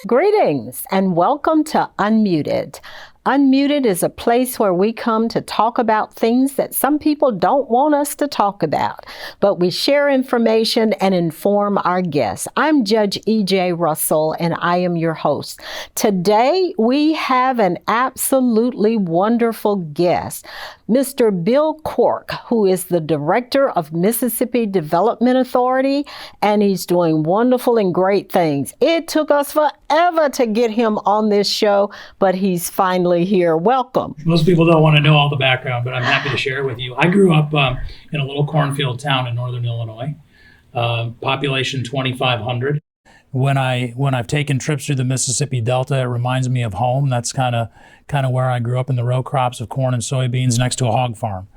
Greetings and welcome to Unmuted. Unmuted is a place where we come to talk about things that some people don't want us to talk about, but we share information and inform our guests. I'm Judge E.J. Russell and I am your host. Today we have an absolutely wonderful guest, Mr. Bill Cork, who is the Director of Mississippi Development Authority, and he's doing wonderful and great things. It took us forever to get him on this show, but he's finally here. Welcome. Most people don't want to know all the background, but I'm happy to share it with you. I grew up in a little cornfield town in northern Illinois, population 2,500. When I've taken trips through the Mississippi Delta, it reminds me of home. That's kind of where I grew up, in the row crops of corn and soybeans next to a hog farm.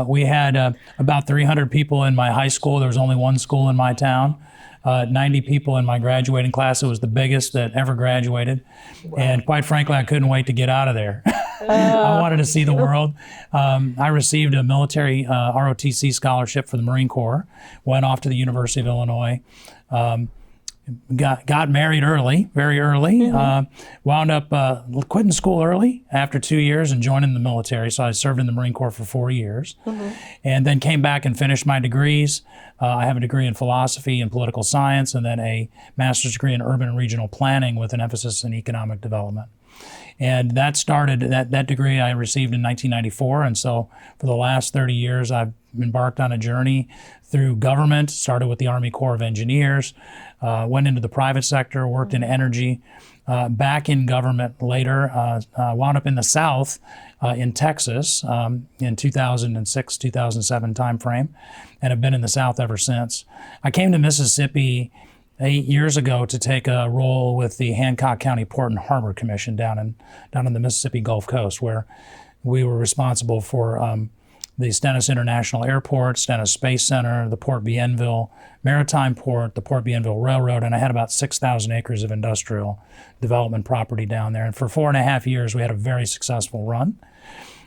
We had about 300 people in my high school. There was only one school in my town. 90 people in my graduating class. It was the biggest that ever graduated. Wow. And quite frankly, I couldn't wait to get out of there. I wanted to see the world. I received a military ROTC scholarship for the Marine Corps, went off to the University of Illinois, got married early, very early, wound up quitting school early after 2 years and joining the military. So I served in the Marine Corps for 4 years, and then came back and finished my degrees. I have a degree in philosophy and political science, and then a master's degree in urban and regional planning with an emphasis in economic development. And that degree I received in 1994. And so for the last 30 years, I've embarked on a journey through government, started with the Army Corps of Engineers, went into the private sector, worked in energy, back in government later, wound up in the South in Texas in 2006, 2007 timeframe, and have been in the South ever since. I came to Mississippi 8 years ago to take a role with the Hancock County Port and Harbor Commission down in the Mississippi Gulf Coast, where we were responsible for the Stennis International Airport, Stennis Space Center, the Port Bienville Maritime Port, the Port Bienville Railroad, and I had about 6,000 acres of industrial development property down there. And for 4.5 years, we had a very successful run,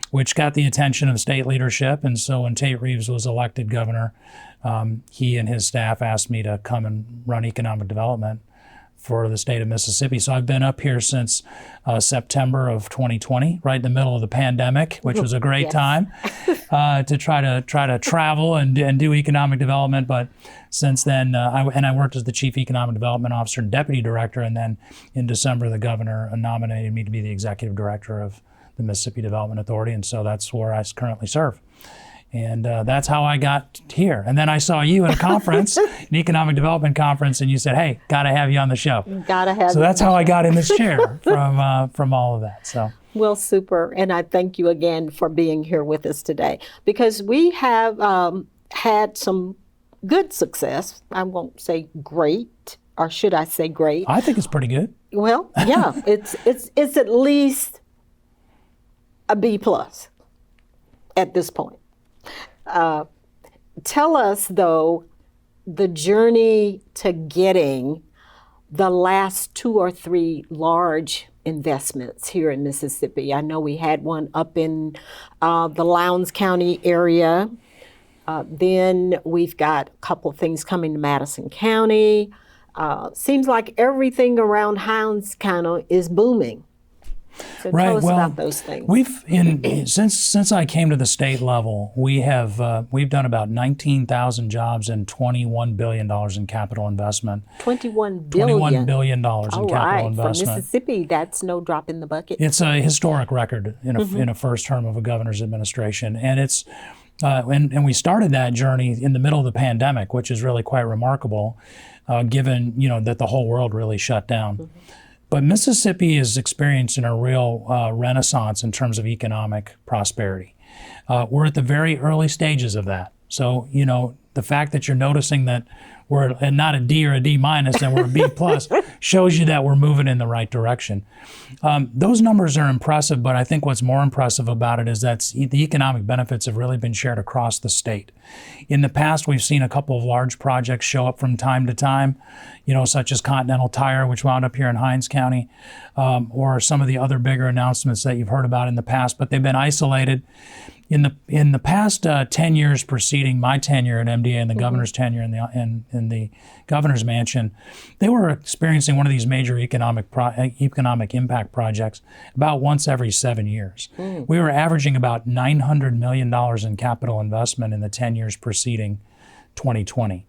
which got the attention of state leadership. And so when Tate Reeves was elected governor, he and his staff asked me to come and run economic development for the state of Mississippi. So I've been up here since September of 2020, right in the middle of the pandemic, which was a great time to try to travel and do economic development. But since then, I worked as the Chief Economic Development Officer and Deputy Director, and then in December, the governor nominated me to be the Executive Director of the Mississippi Development Authority, and so that's where I currently serve. And that's how I got here. And then I saw you at a conference, an economic development conference, and you said, "Hey, got to have you on the show." Gotta have. So that's how I got in this chair from all of that. So. Well, super. And I thank you again for being here with us today, because we have had some good success. I won't say great, or should I say great? I think it's pretty good. Well, yeah, it's at least a B+ at this point. Tell us, though, the journey to getting the last 2 or 3 large investments here in Mississippi. I know we had one up in the Lowndes County area. Then we've got a couple things coming to Madison County. Seems like everything around Lowndes County is booming. So tell us about those things. Since I came to the state level, we've done about 19,000 jobs and $21 billion in capital investment. $21 billion in capital investment. For Mississippi, that's no drop in the bucket. It's a historic record in a first term of a governor's administration, and it's and we started that journey in the middle of the pandemic, which is really quite remarkable, given that the whole world really shut down. But Mississippi is experiencing a real renaissance in terms of economic prosperity. We're at the very early stages of that. So, the fact that you're noticing that we're not a D or a D- and we're a B+ shows you that we're moving in the right direction. Those numbers are impressive, but I think what's more impressive about it is that the economic benefits have really been shared across the state. In the past, we've seen a couple of large projects show up from time to time, such as Continental Tire, which wound up here in Hinds County, or some of the other bigger announcements that you've heard about in the past, but they've been isolated. In the past 10 years preceding my tenure at MDA and the governor's tenure in the governor's mansion, they were experiencing one of these major economic impact projects about once every 7 years. We were averaging about $900 million in capital investment in the 10 years preceding 2020.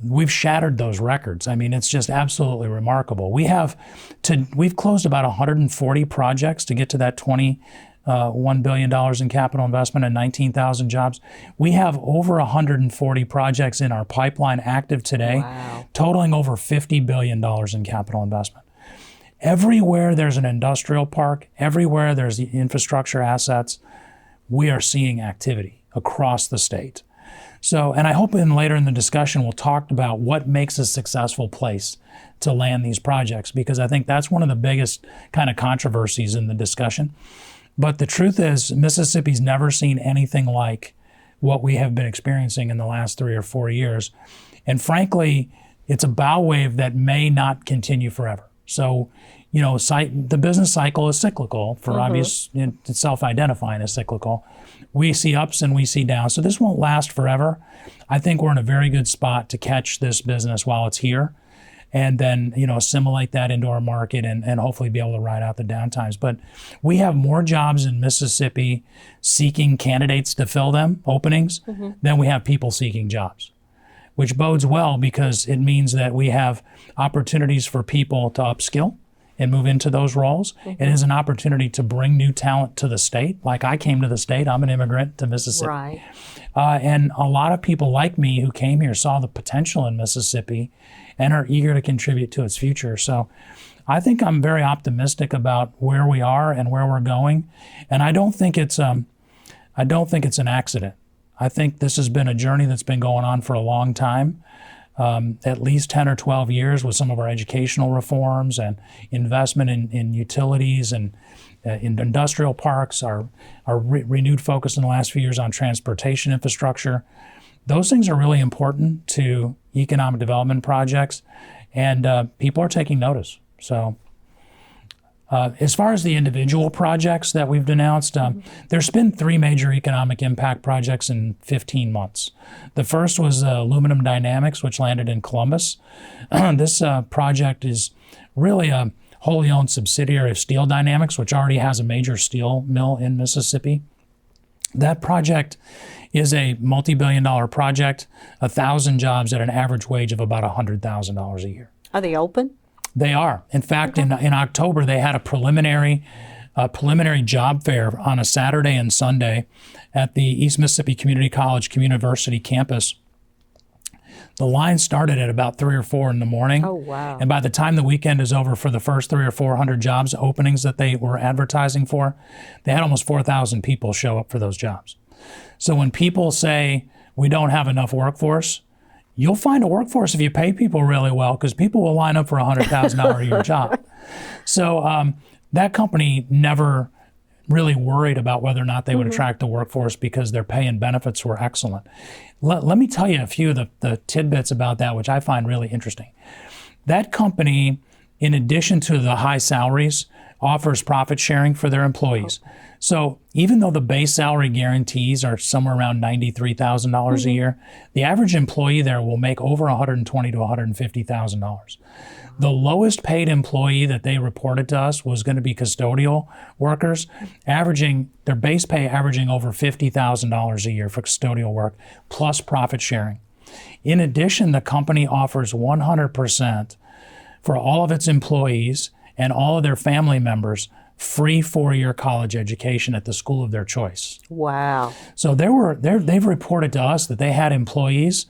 We've shattered those records. I mean, it's just absolutely remarkable. We've closed about 140 projects to get to that $1 billion in capital investment and 19,000 jobs. We have over 140 projects in our pipeline active today, totaling over $50 billion in capital investment. Everywhere there's an industrial park, everywhere there's the infrastructure assets, we are seeing activity across the state. So, and I hope later in the discussion we'll talk about what makes a successful place to land these projects, because I think that's one of the biggest kind of controversies in the discussion. But the truth is, Mississippi's never seen anything like what we have been experiencing in the last 3 or 4 years. And frankly, it's a bow wave that may not continue forever. So, the business cycle is cyclical for obvious, it's self-identifying as cyclical. We see ups and we see downs. So this won't last forever. I think we're in a very good spot to catch this business while it's here, and then assimilate that into our market and hopefully be able to ride out the downtimes. But we have more jobs in Mississippi seeking candidates to fill them, openings, than we have people seeking jobs, which bodes well because it means that we have opportunities for people to upskill and move into those roles. It is an opportunity to bring new talent to the state. Like I came to the state, I'm an immigrant to Mississippi. Right. And a lot of people like me who came here saw the potential in Mississippi and are eager to contribute to its future. So I think I'm very optimistic about where we are and where we're going. And I don't think it's an accident. I think this has been a journey that's been going on for a long time. At least 10 or 12 years with some of our educational reforms and investment in utilities and in industrial parks, our renewed focus in the last few years on transportation infrastructure. Those things are really important to economic development projects, and people are taking notice. So as far as the individual projects that we've denounced, there's been 3 major economic impact projects in 15 months. The first was Aluminum Dynamics, which landed in Columbus. This project is really a wholly owned subsidiary of Steel Dynamics, which already has a major steel mill in Mississippi. That project is a multi-billion-dollar project, 1,000 jobs at an average wage of about $100,000 a year. Are they open? They are. In fact, in October, they had a preliminary job fair on a Saturday and Sunday at the East Mississippi Community College University campus. The line started at about 3 or 4 in the morning. Oh, wow. And by the time the weekend is over, for the first 300 or 400 jobs openings that they were advertising for, they had almost 4,000 people show up for those jobs. So when people say we don't have enough workforce, you'll find a workforce if you pay people really well, because people will line up for a $100,000 a year job. So that company never really worried about whether or not they would attract the workforce because their pay and benefits were excellent. Let me tell you a few of the tidbits about that, which I find really interesting. That company, in addition to the high salaries, offers profit sharing for their employees. So even though the base salary guarantees are somewhere around $93,000 a year, the average employee there will make over $120,000 to $150,000. The lowest paid employee that they reported to us was going to be custodial workers, averaging their base pay averaging over $50,000 a year for custodial work, plus profit sharing. In addition, the company offers 100% for all of its employees and all of their family members free 4-year college education at the school of their choice. Wow. So they've reported to us that they had employees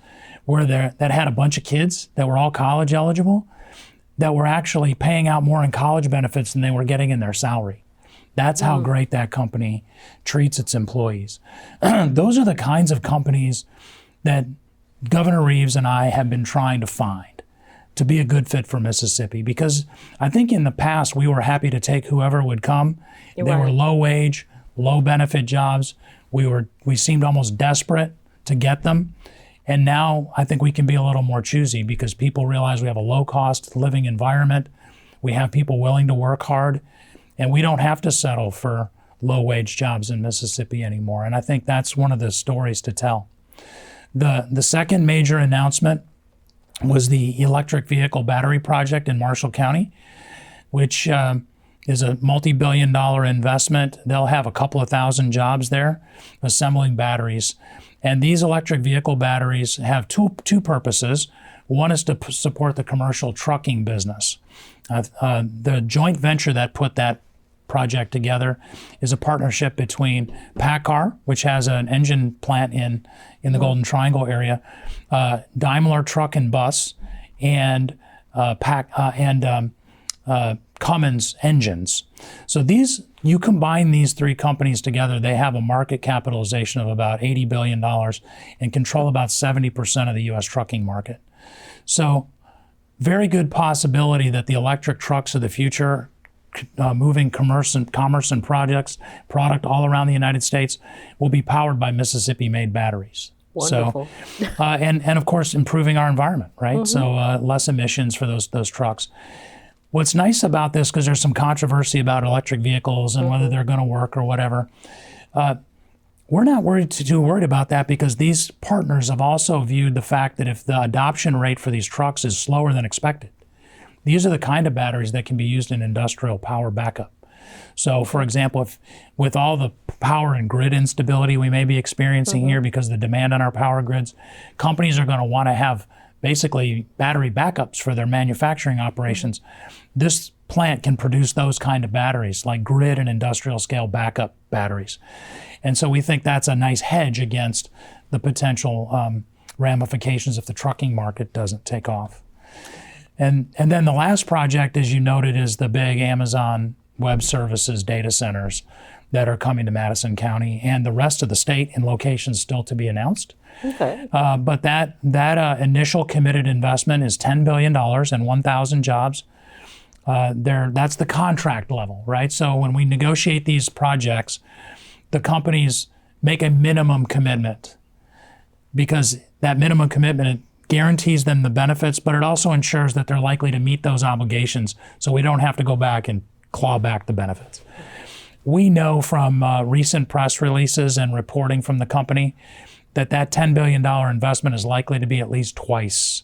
that had a bunch of kids that were all college eligible, that were actually paying out more in college benefits than they were getting in their salary. That's how great that company treats its employees. Those are the kinds of companies that Governor Reeves and I have been trying to find to be a good fit for Mississippi, because I think in the past we were happy to take whoever would come. They were low wage, low benefit jobs. We seemed almost desperate to get them. And now I think we can be a little more choosy because people realize we have a low cost living environment. We have people willing to work hard, and we don't have to settle for low-wage jobs in Mississippi anymore. And I think that's one of the stories to tell. The second major announcement was the electric vehicle battery project in Marshall County, which is a multi-billion-dollar investment. They'll have a couple of thousand jobs there assembling batteries. And these electric vehicle batteries have two purposes. One is to support the commercial trucking business. The joint venture that put that project together is a partnership between PACCAR, which has an engine plant in the Golden Triangle area, Daimler Truck and Bus, and Cummins Engines. So you combine these three companies together, they have a market capitalization of about $80 billion and control about 70% of the U.S. trucking market. So very good possibility that the electric trucks of the future, moving commerce and product all around the United States, will be powered by Mississippi-made batteries. Wonderful. So, and of course, improving our environment, right? Mm-hmm. So less emissions for those trucks. What's nice about this, because there's some controversy about electric vehicles and whether they're going to work or whatever, we're not too worried about that, because these partners have also viewed the fact that if the adoption rate for these trucks is slower than expected, these are the kind of batteries that can be used in industrial power backup. So, for example, if with all the power and grid instability we may be experiencing here because of the demand on our power grids, companies are going to want to have basically battery backups for their manufacturing operations. This plant can produce those kind of batteries, like grid and industrial scale backup batteries. And so we think that's a nice hedge against the potential ramifications if the trucking market doesn't take off. And then the last project, as you noted, is the big Amazon Web Services data centers that are coming to Madison County and the rest of the state in locations still to be announced. Okay. But that initial committed investment is $10 billion and 1,000 jobs. That's the contract level, right? So when we negotiate these projects, the companies make a minimum commitment, because that minimum commitment guarantees them the benefits, but it also ensures that they're likely to meet those obligations, so we don't have to go back and claw back the benefits. We know from recent press releases and reporting from the company that $10 billion investment is likely to be at least twice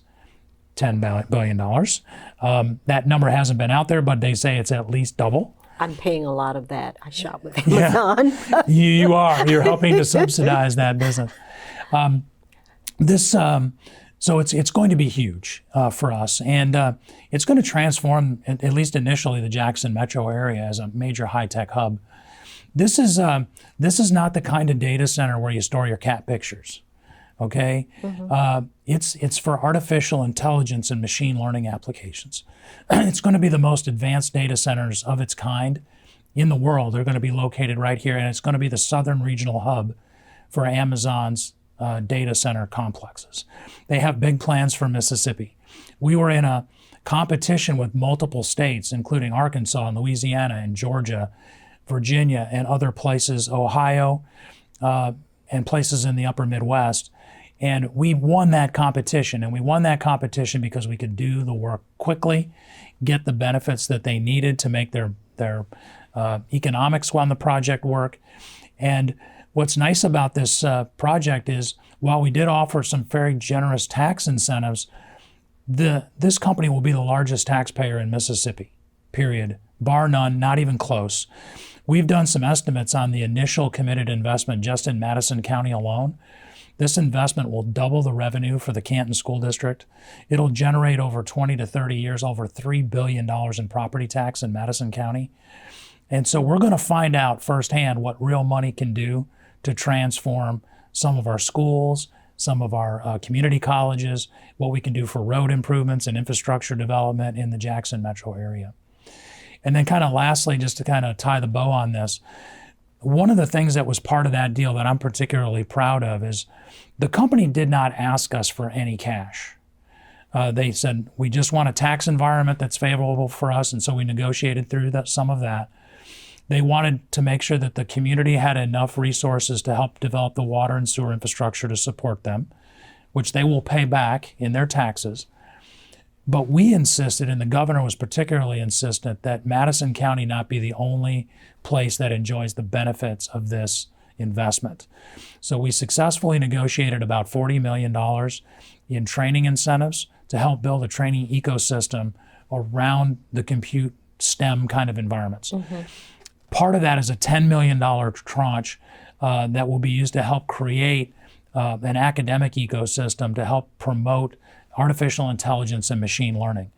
$10 billion. That number hasn't been out there, but they say it's at least double. I'm paying a lot of that. I shop with Amazon. Yeah. You are. You're helping to subsidize that business. So it's going to be huge for us, and it's going to transform, at least initially, the Jackson metro area as a major high-tech hub. This is not the kind of data center where you store your cat pictures, okay? It's for artificial intelligence and machine learning applications. It's going to be the most advanced data centers of its kind in the world. They're going to be located right here, and it's going to be the southern regional hub for Amazon's data center complexes. They have big plans for Mississippi. We were in a competition with multiple states, including Arkansas and Louisiana and Georgia, Virginia, and other places, Ohio, and places in the upper Midwest. And we won that competition. And we won that competition because we could do the work quickly, get the benefits that they needed to make their economics on the project work. And what's nice about this project is, while we did offer some very generous tax incentives, this company will be the largest taxpayer in Mississippi, period, bar none, not even close. We've done some estimates on the initial committed investment just in Madison County alone. This investment will double the revenue for the Canton School District. It'll generate over 20 to 30 years, over $3 billion in property tax in Madison County. And so we're going to find out firsthand what real money can do to transform some of our schools, some of our community colleges, what we can do for road improvements and infrastructure development in the Jackson metro area. And then kind of lastly, just to kind of tie the bow on this, one of the things that was part of that deal that I'm particularly proud of is the company did not ask us for any cash. They said, we just want a tax environment that's favorable for us, and so we negotiated through some of that. They wanted to make sure that the community had enough resources to help develop the water and sewer infrastructure to support them, which they will pay back in their taxes. But we insisted, and the governor was particularly insistent, that Madison County not be the only place that enjoys the benefits of this investment. So we successfully negotiated about $40 million in training incentives to help build a training ecosystem around the compute STEM kind of environments. Part of that is a $10 million tranche that will be used to help create an academic ecosystem to help promote artificial intelligence and machine learning.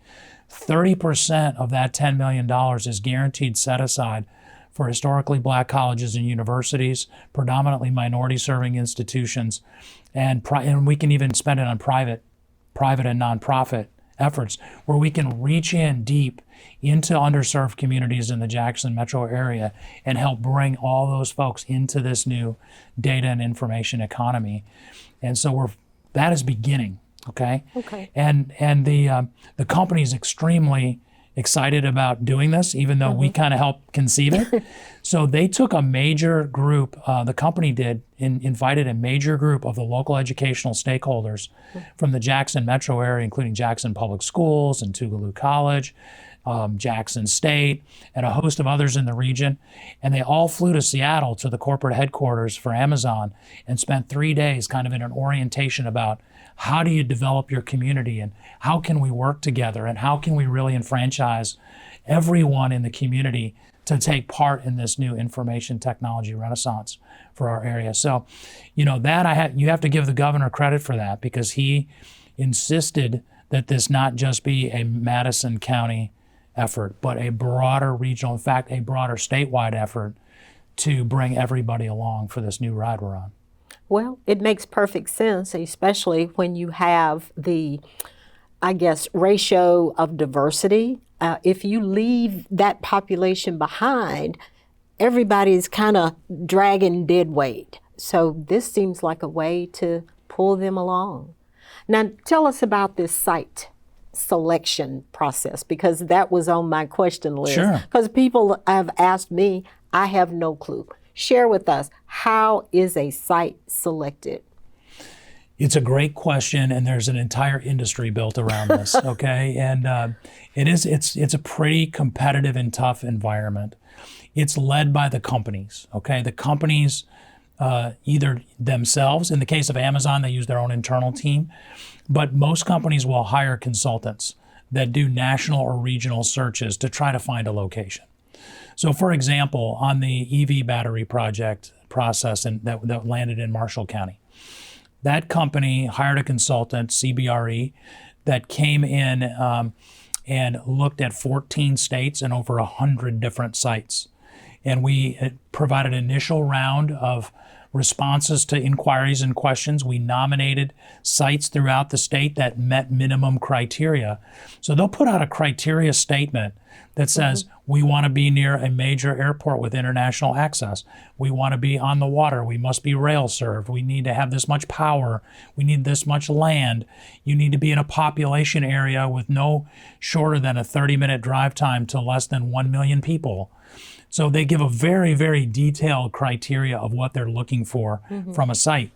30% of that $10 million is guaranteed set aside for historically black colleges and universities, predominantly minority-serving institutions, and we can even spend it on private and nonprofit efforts where we can reach in deep into underserved communities in the Jackson metro area and help bring all those folks into this new data and information economy. And so that is beginning, okay? And the company is extremely excited about doing this, even though we kind of helped conceive it. So they took a major group, the company did, invited a major group of the local educational stakeholders from the Jackson metro area, including Jackson Public Schools and Tougaloo College, Jackson State, and a host of others in the region. And they all flew to Seattle to the corporate headquarters for Amazon and spent 3 days kind of in an orientation about how do you develop your community and how can we work together and how can we really enfranchise everyone in the community to take part in this new information technology renaissance for our area. So, you know, you have to give the governor credit for that, because he insisted that this not just be a Madison County effort, but a broader regional, in fact, a broader statewide effort to bring everybody along for this new ride we're on. Well, it makes perfect sense, especially when you have the, I guess, ratio of diversity. If you leave that population behind, everybody's kind of dragging dead weight. So this seems like a way to pull them along. Now, tell us about this site selection process, because that was on my question list. Sure. Because people have asked me, I have no clue. Share with us, how is a site selected? It's a great question, and there's an entire industry built around this, okay? And it's a pretty competitive and tough environment. It's led by the companies, okay? The companies either themselves, in the case of Amazon, they use their own internal team, but most companies will hire consultants that do national or regional searches to try to find a location. So for example, on the EV battery project process that landed in Marshall County, that company hired a consultant, CBRE, that came in and looked at 14 states and over 100 different sites. And we provided an initial round of responses to inquiries and questions. We nominated sites throughout the state that met minimum criteria. So they'll put out a criteria statement that says, we want to be near a major airport with international access. We want to be on the water. We must be rail served. We need to have this much power. We need this much land. You need to be in a population area with no shorter than a 30-minute drive time to less than 1 million people. So they give a very, very detailed criteria of what they're looking for from a site.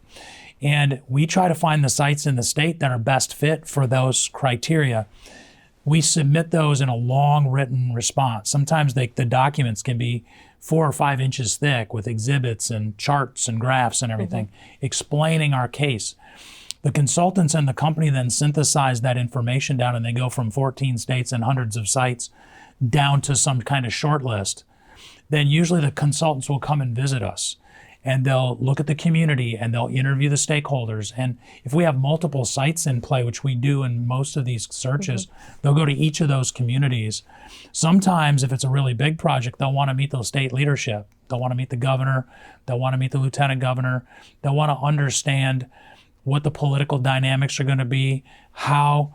And we try to find the sites in the state that are best fit for those criteria. We submit those in a long written response. Sometimes the documents can be 4 or 5 inches thick with exhibits and charts and graphs and everything explaining our case. The consultants and the company then synthesize that information down, and they go from 14 states and hundreds of sites down to some kind of short list. Then usually the consultants will come and visit us, and they'll look at the community and they'll interview the stakeholders. And if we have multiple sites in play, which we do in most of these searches, they'll go to each of those communities. Sometimes if it's a really big project, they'll want to meet the state leadership. They'll want to meet the governor. They'll want to meet the lieutenant governor. They'll want to understand what the political dynamics are going to be, how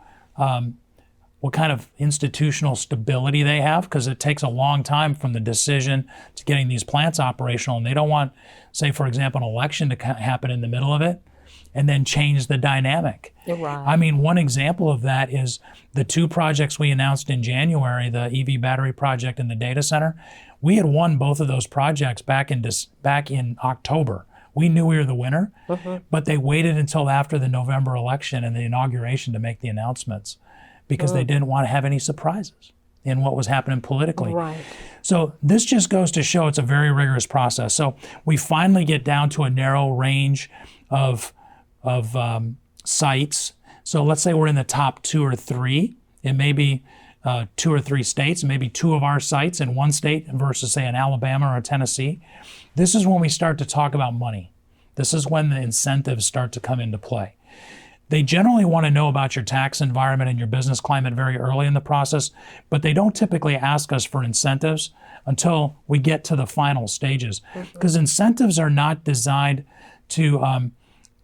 what kind of institutional stability they have, because it takes a long time from the decision to getting these plants operational. And they don't want, say, for example, an election to happen in the middle of it and then change the dynamic. Right. I mean, one example of that is the 2 projects we announced in January, the EV battery project and the data center. We had won both of those projects back in October. We knew we were the winner, but they waited until after the November election and the inauguration to make the announcements. because they didn't want to have any surprises in what was happening politically. Right. So this just goes to show it's a very rigorous process. So we finally get down to a narrow range of sites. So let's say we're in the top 2 or 3. It may be 2 or 3 states, maybe 2 of our sites in one state versus, say, an Alabama or a Tennessee. This is when we start to talk about money. This is when the incentives start to come into play. They generally want to know about your tax environment and your business climate very early in the process, but they don't typically ask us for incentives until we get to the final stages. Because incentives are not designed to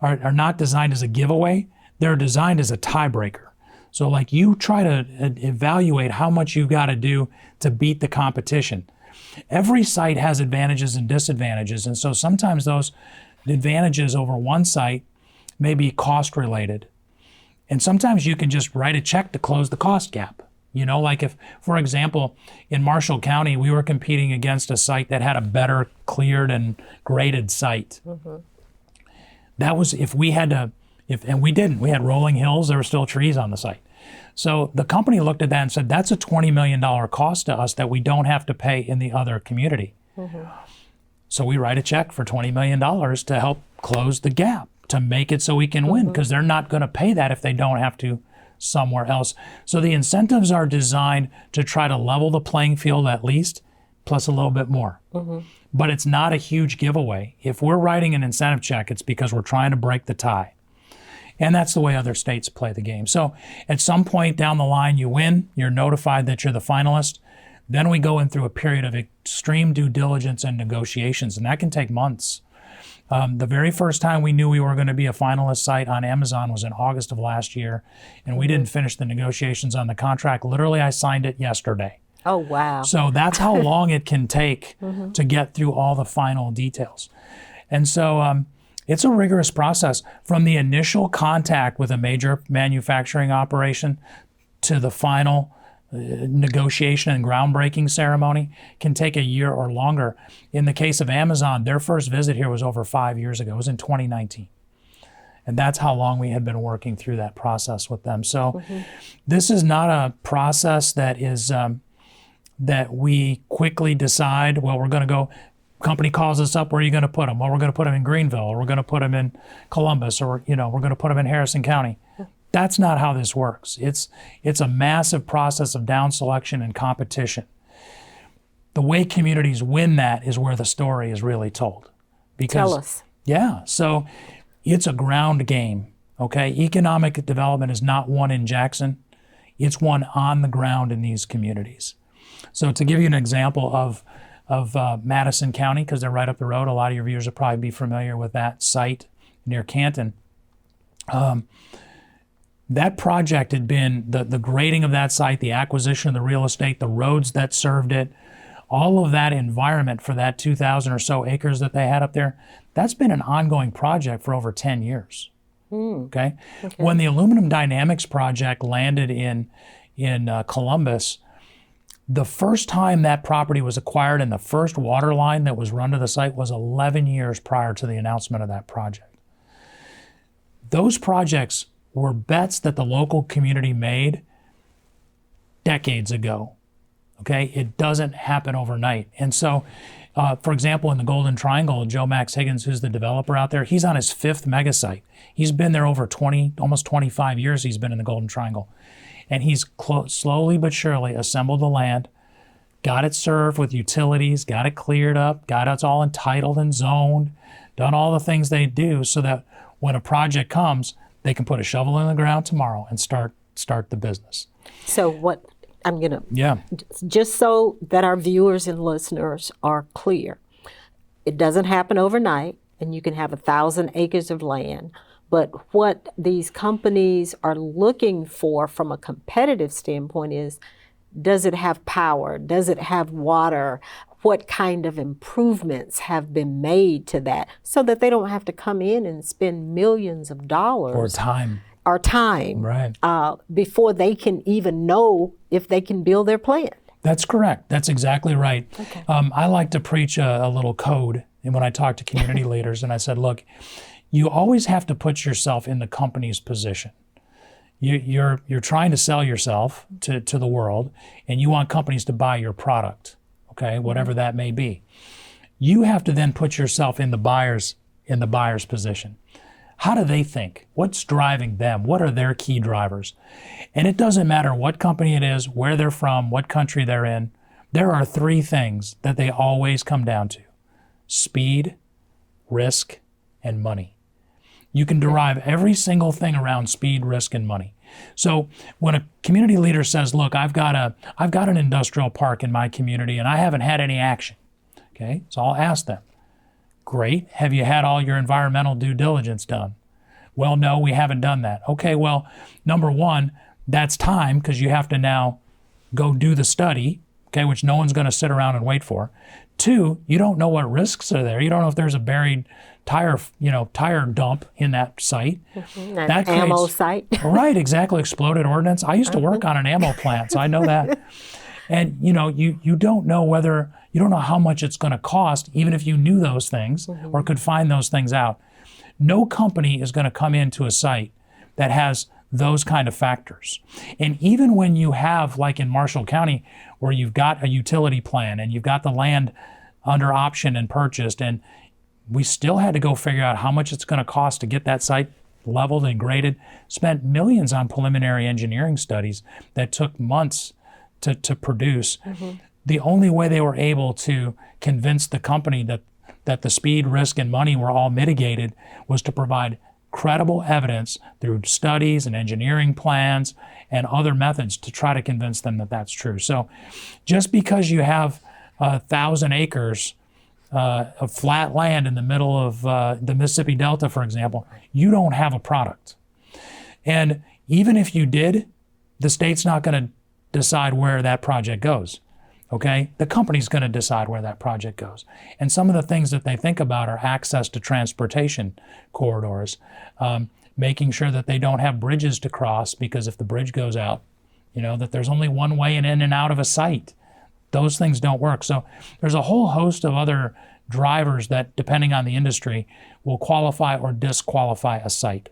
are not designed as a giveaway. They're designed as a tiebreaker. So like you try to evaluate how much you've got to do to beat the competition. Every site has advantages and disadvantages, and so sometimes those advantages over one site may be cost related. And sometimes you can just write a check to close the cost gap. You know, like if, for example, in Marshall County, we were competing against a site that had a better cleared and graded site. That was if we had to, and we didn't. We had rolling hills, there were still trees on the site. So the company looked at that and said, that's a $20 million cost to us that we don't have to pay in the other community. So we write a check for $20 million to help close the gap, to make it so we can win, because they're not going to pay that if they don't have to somewhere else. So the incentives are designed to try to level the playing field at least, plus a little bit more. But it's not a huge giveaway. If we're writing an incentive check, it's because we're trying to break the tie. And that's the way other states play the game. So at some point down the line, you win, you're notified that you're the finalist. Then we go in through a period of extreme due diligence and negotiations, and that can take months. The very first time we knew we were going to be a finalist site on Amazon was in August of last year, and we didn't finish the negotiations on the contract. Literally, I signed it yesterday. Oh, wow. So that's how long it can take to get through all the final details. And so it's a rigorous process from the initial contact with a major manufacturing operation to the final negotiation and groundbreaking ceremony can take a year or longer. In the case of Amazon, their first visit here was over 5 years ago. It was in 2019. And that's how long we had been working through that process with them. So this is not a process that is that we quickly decide, well, we're going to go, company calls us up, where are you going to put them? Well, we're going to put them in Greenville, or we're going to put them in Columbus, or we're going to put them in Harrison County. That's not how this works. It's a massive process of down selection and competition. The way communities win that is where the story is really told. Because, Tell us. Yeah, so it's a ground game, okay? Economic development is not won in Jackson. It's won on the ground in these communities. So to give you an example of Madison County, because they're right up the road, a lot of your viewers will probably be familiar with that site near Canton. That project had been, the grading of that site, the acquisition of the real estate, the roads that served it, all of that environment for that 2,000 or so acres that they had up there, that's been an ongoing project for over 10 years. Okay? When the Aluminum Dynamics project landed in Columbus, the first time that property was acquired and the first water line that was run to the site was 11 years prior to the announcement of that project. Those projects were bets that the local community made decades ago. Okay, it doesn't happen overnight. And so, for example, in the Golden Triangle, Joe Max Higgins, who's the developer out there, he's on his 5th mega site. He's been there over 20, almost 25 years he's been in the Golden Triangle. And he's slowly but surely assembled the land, got it served with utilities, got it cleared up, got it all entitled and zoned, done all the things they do so that when a project comes, they can put a shovel in the ground tomorrow and start the business. So what I'm going to, just so that our viewers and listeners are clear, it doesn't happen overnight, and you can have 1,000 acres of land. But what these companies are looking for from a competitive standpoint is, does it have power? Does it have water? What kind of improvements have been made to that so that they don't have to come in and spend millions of dollars or time right. Before they can even know if they can build their plant? That's correct. That's exactly right. Okay. I like to preach a little code, and when I talk to community leaders, and I said, look, you always have to put yourself in the company's position. You're trying to sell yourself to the world, and you want companies to buy your product, okay, whatever that may be. You have to then put yourself in the buyer's position. How do they think? What's driving them? What are their key drivers? And it doesn't matter what company it is, where they're from, what country they're in. There are three things that they always come down to: speed, risk, and money. You can derive every single thing around speed, risk, and money. So when a community leader says, look, I've got an industrial park in my community and I haven't had any action, okay? So I'll ask them, great, have you had all your environmental due diligence done? Well, no, we haven't done that. Okay, well, number one, that's time, because you have to now go do the study, okay, which no one's going to sit around and wait for. Two, you don't know what risks are there. You don't know if there's a buried tire dump in that site. That ammo site. Right, exactly, exploded ordnance. I used to work on an ammo plant, so I know that. And you don't know you don't know how much it's going to cost, even if you knew those things or could find those things out. No company is going to come into a site that has those kind of factors. And even when you have, like in Marshall County, where you've got a utility plan and you've got the land under option and purchased, and we still had to go figure out how much it's going to cost to get that site leveled and graded, spent millions on preliminary engineering studies that took months to produce. The only way they were able to convince the company that the speed, risk, and money were all mitigated was to provide credible evidence through studies and engineering plans and other methods to try to convince them that that's true. So just because you have 1,000 acres of flat land in the middle of the Mississippi Delta, for example, you don't have a product. And even if you did, the state's not going to decide where that project goes. Okay, the company's going to decide where that project goes. And some of the things that they think about are access to transportation corridors, making sure that they don't have bridges to cross, because if the bridge goes out, that there's only one way in and out of a site. Those things don't work. So there's a whole host of other drivers that, depending on the industry, will qualify or disqualify a site.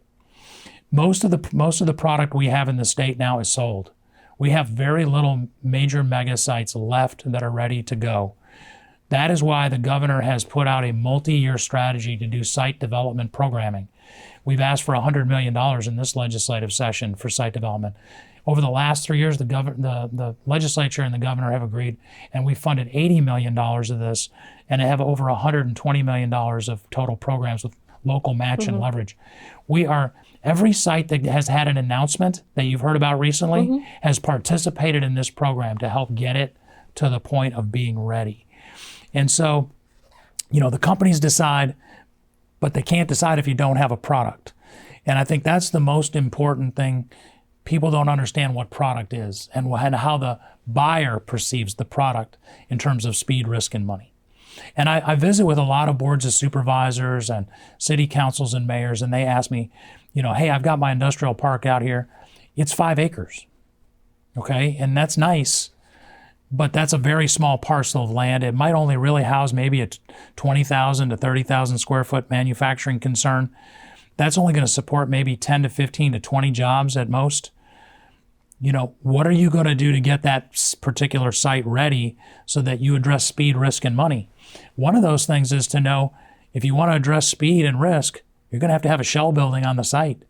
Most of the product we have in the state now is sold. We have very little major mega sites left that are ready to go. That is why the governor has put out a multi-year strategy to do site development programming. We've asked for $100 million in this legislative session for site development. Over the last 3 years, the legislature and the governor have agreed, and we funded $80 million of this, and have over $120 million of total programs with local match and leverage. Every site that has had an announcement that you've heard about recently has participated in this program to help get it to the point of being ready. And so, the companies decide, but they can't decide if you don't have a product. And I think that's the most important thing. People don't understand what product is and how the buyer perceives the product in terms of speed, risk, and money. And I visit with a lot of boards of supervisors and city councils and mayors, and they ask me, hey, I've got my industrial park out here. It's 5 acres, okay? And that's nice, but that's a very small parcel of land. It might only really house maybe a 20,000 to 30,000 square foot manufacturing concern. That's only going to support maybe 10 to 15 to 20 jobs at most. What are you going to do to get that particular site ready so that you address speed, risk, and money? One of those things is to know, if you want to address speed and risk, you're going to have a shell building on the site,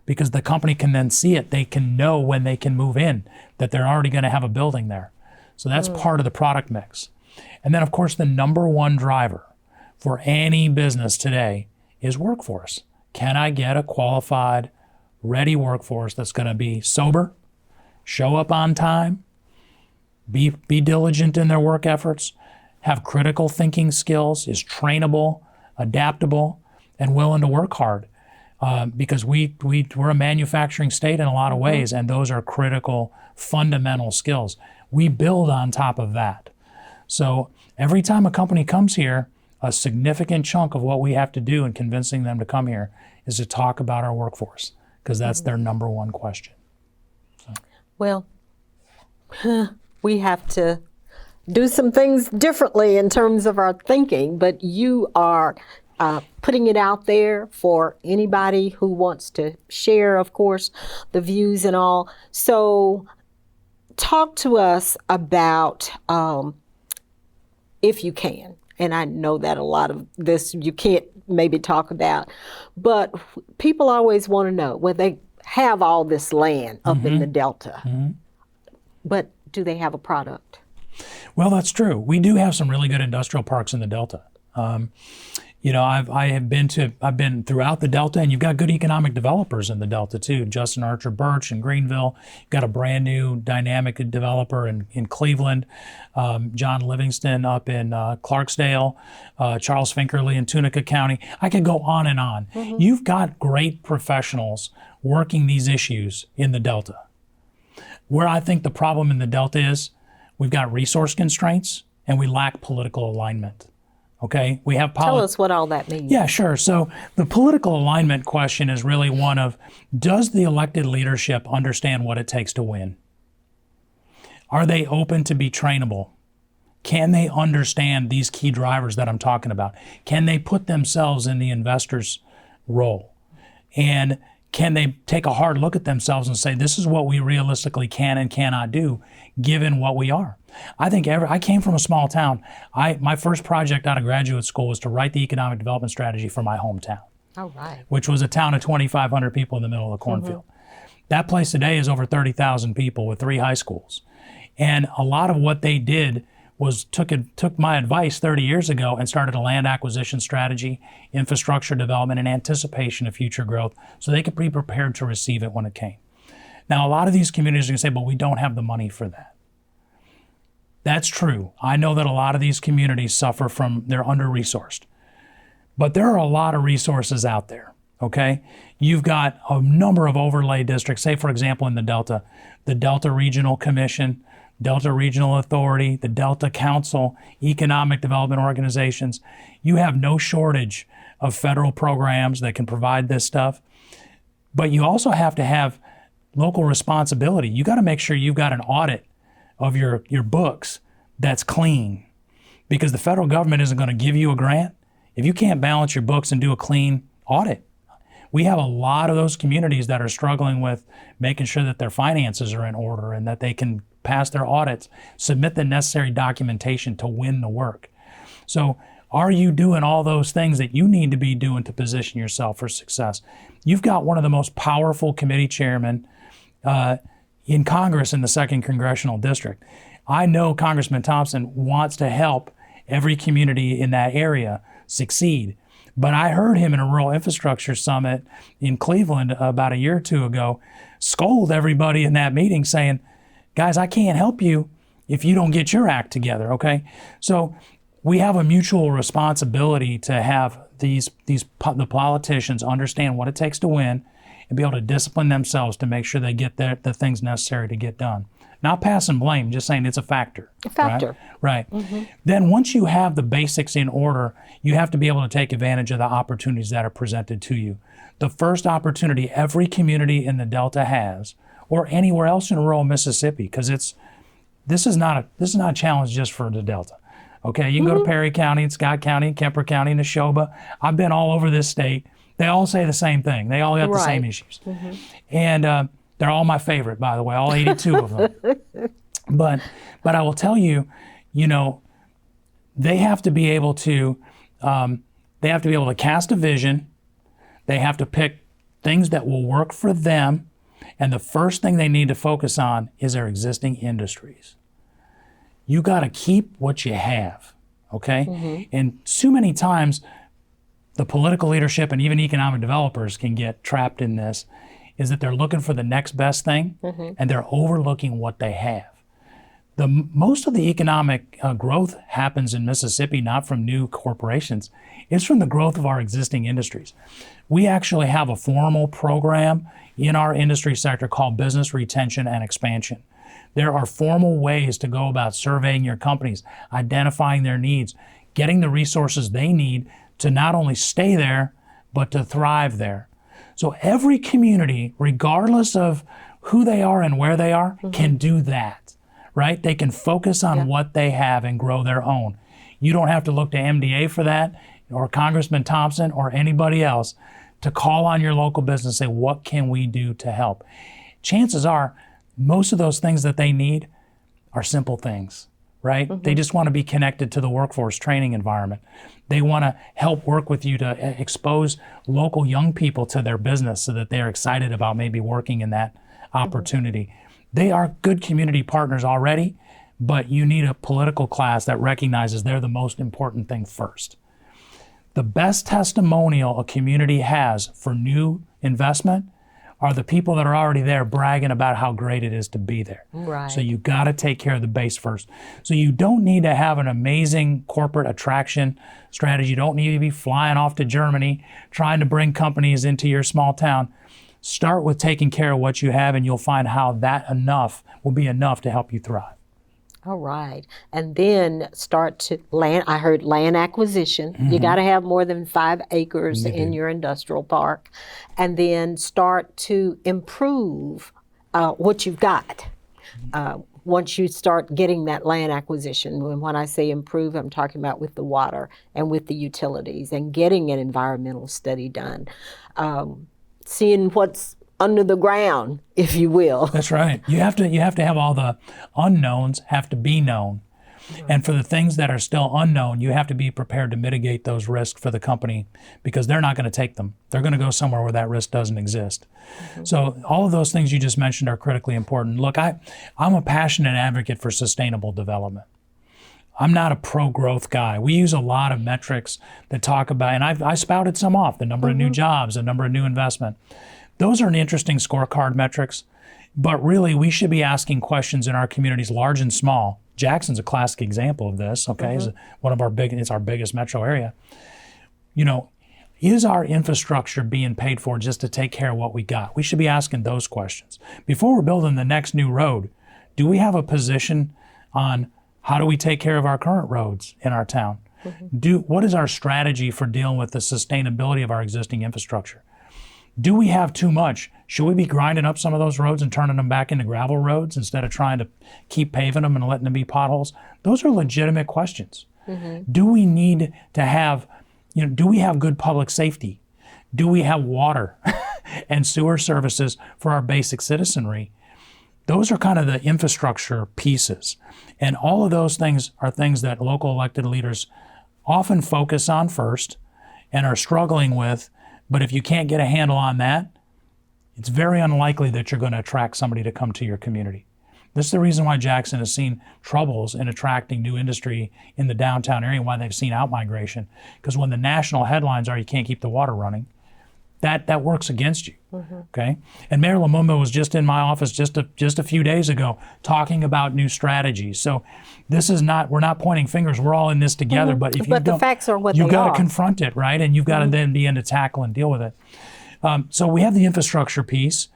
because the company can then see it. They can know when they can move in that they're already going to have a building there. So that's part of the product mix. And then, of course, the number one driver for any business today is workforce. Can I get a qualified, ready workforce that's going to be sober, show up on time, be diligent in their work efforts, have critical thinking skills, is trainable, adaptable, and willing to work hard? Because we're a manufacturing state in a lot of ways, and those are critical, fundamental skills. We build on top of that. So every time a company comes here, a significant chunk of what we have to do in convincing them to come here is to talk about our workforce, because that's their number one question. So. Well, we have to do some things differently in terms of our thinking, but you are putting it out there for anybody who wants to share, of course, the views and all. So talk to us about, if you can, and I know that a lot of this you can't maybe talk about, but people always want to know, well, they have all this land up in the Delta, but do they have a product? Well, that's true. We do have some really good industrial parks in the Delta. You know, I've been throughout the Delta, and you've got good economic developers in the Delta too. Justin Archer Birch in Greenville. You've got a brand new dynamic developer in Cleveland. John Livingston up in Clarksdale. Charles Finkerly in Tunica County. I could go on and on. You've got great professionals working these issues in the Delta. Where I think the problem in the Delta is, we've got resource constraints and we lack political alignment. Okay, we have Tell us what all that means. Yeah, sure. So the political alignment question is really one of, does the elected leadership understand what it takes to win? Are they open to be trainable? Can they understand these key drivers that I'm talking about? Can they put themselves in the investor's role? And can they take a hard look at themselves and say, this is what we realistically can and cannot do, given what we are? I think I came from a small town. My first project out of graduate school was to write the economic development strategy for my hometown, which was a town of 2,500 people in the middle of the cornfield. That place today is over 30,000 people with 3 high schools. And a lot of what they did was took my advice 30 years ago and started a land acquisition strategy, infrastructure development in anticipation of future growth, so they could be prepared to receive it when it came. Now, a lot of these communities are going to say, but we don't have the money for that. That's true. I know that a lot of these communities suffer from, they're under-resourced. But there are a lot of resources out there, okay? You've got a number of overlay districts, say, for example, in the Delta Regional Commission, Delta Regional Authority, the Delta Council, economic development organizations. You have no shortage of federal programs that can provide this stuff. But you also have to have local responsibility. You got to make sure you've got an audit of your books that's clean, because the federal government isn't going to give you a grant if you can't balance your books and do a clean audit. We have a lot of those communities that are struggling with making sure that their finances are in order and that they can pass their audits, submit the necessary documentation to win the work. So are you doing all those things that you need to be doing to position yourself for success? You've got one of the most powerful committee chairmen in Congress in the 2nd Congressional District. I know Congressman Thompson wants to help every community in that area succeed. But I heard him in a rural infrastructure summit in Cleveland about a year or 2 ago scold everybody in that meeting saying, guys, I can't help you if you don't get your act together, okay? So we have a mutual responsibility to have the politicians understand what it takes to win and be able to discipline themselves to make sure they get the things necessary to get done. Not passing blame, just saying it's a factor. A factor. Right. Then once you have the basics in order, you have to be able to take advantage of the opportunities that are presented to you. The first opportunity every community in the Delta has, or anywhere else in rural Mississippi, because this is not a challenge just for the Delta. Okay, you can go to Perry County and Scott County and Kemper County and Neshoba. I've been all over this state. They all say the same thing. They all got the same issues. And they're all my favorite, by the way, all 82 of them. But I will tell you, they have to be able to cast a vision. They have to pick things that will work for them. And the first thing they need to focus on is their existing industries. You got to keep what you have, okay? And too many times, the political leadership and even economic developers can get trapped in this, is that they're looking for the next best thing and they're overlooking what they have. Most of the economic growth happens in Mississippi not from new corporations. It's from the growth of our existing industries. We actually have a formal program in our industry sector called Business Retention and Expansion. There are formal ways to go about surveying your companies, identifying their needs, getting the resources they need to not only stay there, but to thrive there. So every community, regardless of who they are and where they are, can do that, right? They can focus on what they have and grow their own. You don't have to look to MDA for that. or Congressman Thompson or anybody else to call on your local business and say, what can we do to help? Chances are, most of those things that they need are simple things, right? They just want to be connected to the workforce training environment. They want to help work with you to expose local young people to their business so that they're excited about maybe working in that opportunity. They are good community partners already, but you need a political class that recognizes they're the most important thing first. The best testimonial a community has for new investment are the people that are already there bragging about how great it is to be there. Right. So you got to take care of the base first. So you don't need to have an amazing corporate attraction strategy. You don't need to be flying off to Germany trying to bring companies into your small town. Start with taking care of what you have, and you'll find how that enough will be enough to help you thrive. All right. And then start to land. I heard land acquisition. You got to have more than 5 acres in your industrial park. And then start to improve what you've got. Once you start getting that land acquisition, and when I say improve, I'm talking about with the water and with the utilities and getting an environmental study done. Seeing what's under the ground, if you will. That's right. You have to have all the unknowns have to be known. And for the things that are still unknown, you have to be prepared to mitigate those risks for the company, because they're not going to take them. They're going to go somewhere where that risk doesn't exist. So all of those things you just mentioned are critically important. Look, I'm a passionate advocate for sustainable development. I'm not a pro-growth guy. We use a lot of metrics that talk about, and I spouted some off, the number of new jobs, the number of new investment. Those are an interesting scorecard metrics, but really we should be asking questions in our communities, large and small. Jackson's a classic example of this, okay? It's it's our biggest metro area. You know, is our infrastructure being paid for just to take care of what we got? We should be asking those questions. Before we're building the next new road, do we have a position on how do we take care of our current roads in our town? What is our strategy for dealing with the sustainability of our existing infrastructure? Do we have too much? Should we be grinding up some of those roads and turning them back into gravel roads instead of trying to keep paving them and letting them be potholes? Those are legitimate questions. Do we need to have, do we have good public safety? Do we have water and sewer services for our basic citizenry? Those are kind of the infrastructure pieces. And all of those things are things that local elected leaders often focus on first and are struggling with. But if you can't get a handle on that, it's very unlikely that you're going to attract somebody to come to your community. This is the reason why Jackson has seen troubles in attracting new industry in the downtown area, why they've seen out-migration. Because when the national headlines are you can't keep the water running, that works against you, okay? And Mayor Lumumba was just in my office just a few days ago talking about new strategies. So this is not, we're not pointing fingers, we're all in this together, but if the facts are what they are. You've got to confront it, right? And you've got to then begin to tackle and deal with it. So we have the infrastructure piece.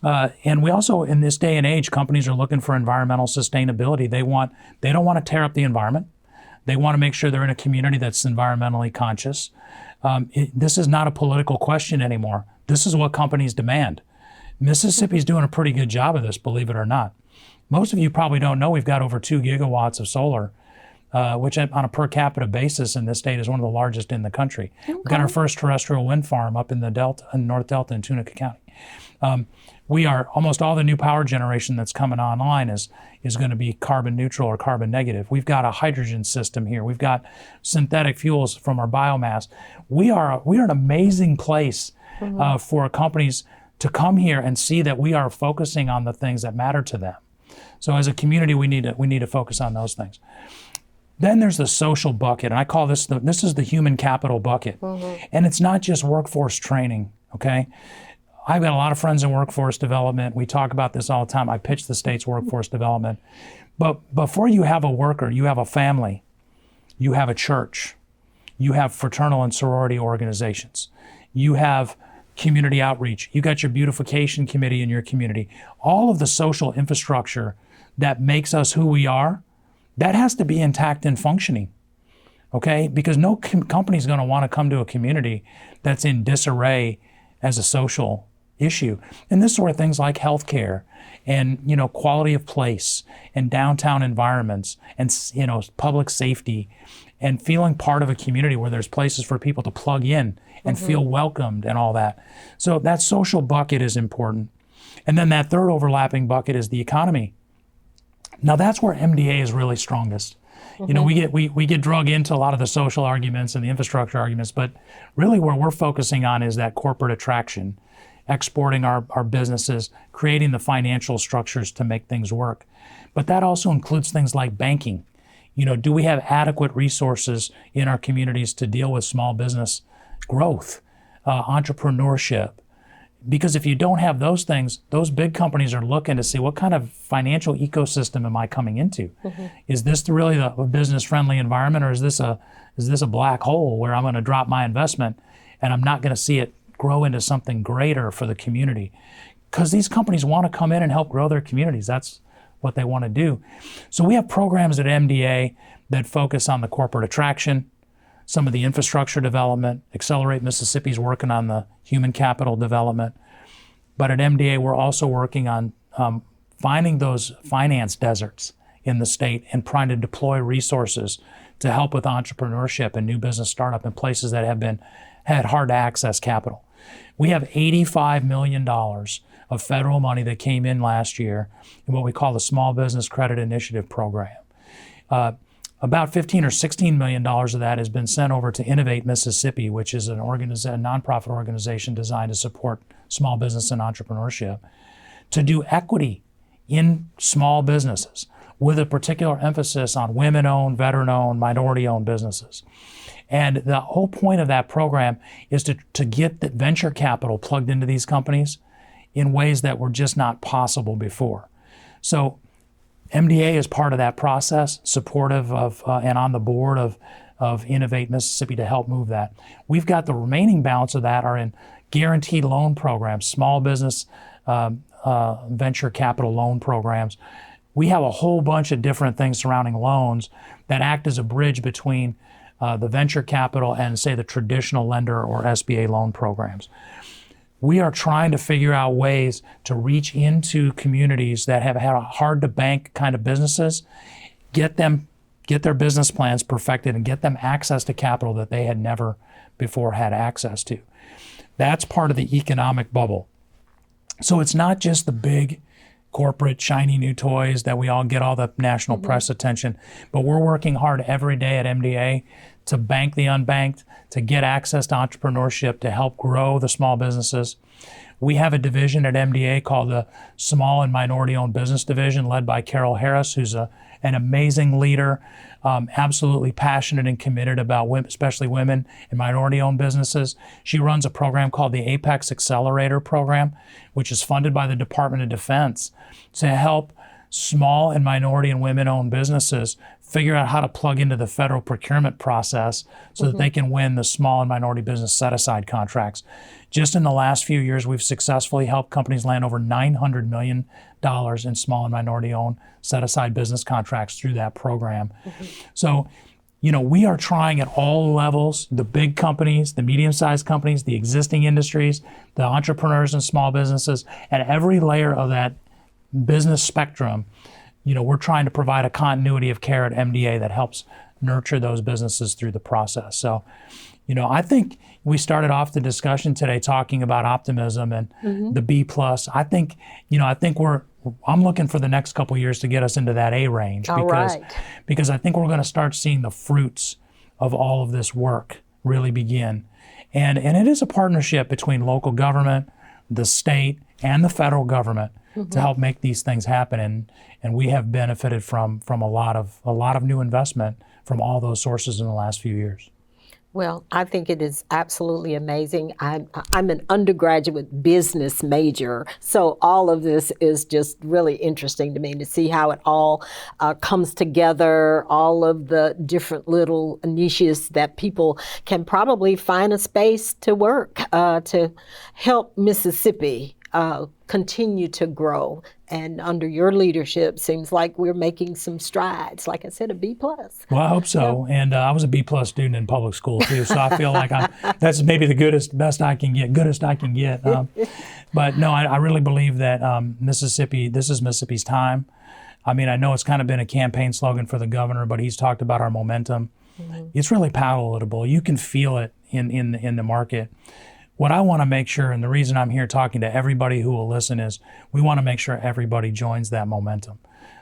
And we also, in this day and age, companies are looking for environmental sustainability. They don't want to tear up the environment. They want to make sure they're in a community that's environmentally conscious. This is not a political question anymore. This is what companies demand. Mississippi's doing a pretty good job of this, believe it or not. Most of you probably don't know we've got over 2 gigawatts of solar, which on a per capita basis in this state is one of the largest in the country. Okay. We've got our first terrestrial wind farm up in the Delta, in North Delta in Tunica County. We are, almost all the new power generation that's coming online is going to be carbon neutral or carbon negative. We've got a hydrogen system here. We've got synthetic fuels from our biomass. We are an amazing place for companies to come here and see that we are focusing on the things that matter to them. So as a community, we need to focus on those things. Then there's the social bucket, and I call this this is the human capital bucket. And it's not just workforce training, okay? I've got a lot of friends in workforce development. We talk about this all the time. I pitch the state's workforce development. But before you have a worker, you have a family, you have a church, you have fraternal and sorority organizations, you have community outreach, you got your beautification committee in your community. All of the social infrastructure that makes us who we are, that has to be intact and functioning, okay? Because no company is going to want to come to a community that's in disarray as a social issue. And this sort of things like healthcare and, quality of place and downtown environments and, public safety and feeling part of a community where there's places for people to plug in and feel welcomed and all that. So that social bucket is important. And then that third overlapping bucket is the economy. Now that's where MDA is really strongest. You know, we get drug into a lot of the social arguments and the infrastructure arguments, but really where we're focusing on is that corporate attraction, exporting our businesses, creating the financial structures to make things work. But that also includes things like banking. You know, do we have adequate resources in our communities to deal with small business growth, entrepreneurship? Because if you don't have those things, those big companies are looking to see what kind of financial ecosystem am I coming into? Is this really a business-friendly environment, or is this a black hole where I'm going to drop my investment and I'm not going to see it grow into something greater for the community? Because these companies want to come in and help grow their communities. That's what they want to do. So we have programs at MDA that focus on the corporate attraction, some of the infrastructure development. Accelerate Mississippi's working on the human capital development. But at MDA, we're also working on finding those finance deserts in the state and trying to deploy resources to help with entrepreneurship and new business startup in places that had hard to access capital. We have $85 million of federal money that came in last year in what we call the Small Business Credit Initiative Program. About $15 or $16 million of that has been sent over to Innovate Mississippi, which is a nonprofit organization designed to support small business and entrepreneurship, to do equity in small businesses with a particular emphasis on women-owned, veteran-owned, minority-owned businesses. And the whole point of that program is to get the venture capital plugged into these companies in ways that were just not possible before. So MDA is part of that process, supportive of and on the board of Innovate Mississippi to help move that. We've got the remaining balance of that are in guaranteed loan programs, small business venture capital loan programs. We have a whole bunch of different things surrounding loans that act as a bridge between the venture capital and, say, the traditional lender or SBA loan programs. We are trying to figure out ways to reach into communities that have had hard to bank kind of businesses, get their business plans perfected and get them access to capital that they had never before had access to. That's part of the economic bubble. So it's not just the big corporate shiny new toys that we all get all the national press attention, but we're working hard every day at MDA to bank the unbanked, to get access to entrepreneurship, to help grow the small businesses. We have a division at MDA called the Small and Minority-Owned Business Division, led by Carol Harris, who's an amazing leader, absolutely passionate and committed about women, especially women and minority-owned businesses. She runs a program called the Apex Accelerator Program, which is funded by the Department of Defense to help small and minority and women-owned businesses figure out how to plug into the federal procurement process so that they can win the small and minority business set-aside contracts. Just in the last few years, we've successfully helped companies land over $900 million in small and minority-owned set-aside business contracts through that program. So, you know, we are trying at all levels, the big companies, the medium-sized companies, the existing industries, the entrepreneurs and small businesses, at every layer of that business spectrum. You know, we're trying to provide a continuity of care at MDA that helps nurture those businesses through the process. So, you know, I think we started off the discussion today talking about optimism and the B+. I think, you know, I'm looking for the next couple of years to get us into that A range because I think we're going to start seeing the fruits of all of this work really begin. And it is a partnership between local government, the state, and the federal government to help make these things happen. And we have benefited from a lot of new investment from all those sources in the last few years. Well, I think it is absolutely amazing. I'm an undergraduate business major, so all of this is just really interesting to me to see how it all comes together, all of the different little niches that people can probably find a space to work to help Mississippi continue to grow. And under your leadership, seems like we're making some strides. Like I said, a B+. Well, I hope so. And I was a B+ student in public school too, so I feel like that's maybe the goodest I can get. But no, I really believe that this is Mississippi's time. I mean, I know it's kind of been a campaign slogan for the governor, but he's talked about our momentum. It's really palatable. You can feel it in the market. What I want to make sure, and the reason I'm here talking to everybody who will listen, is we want to make sure everybody joins that momentum.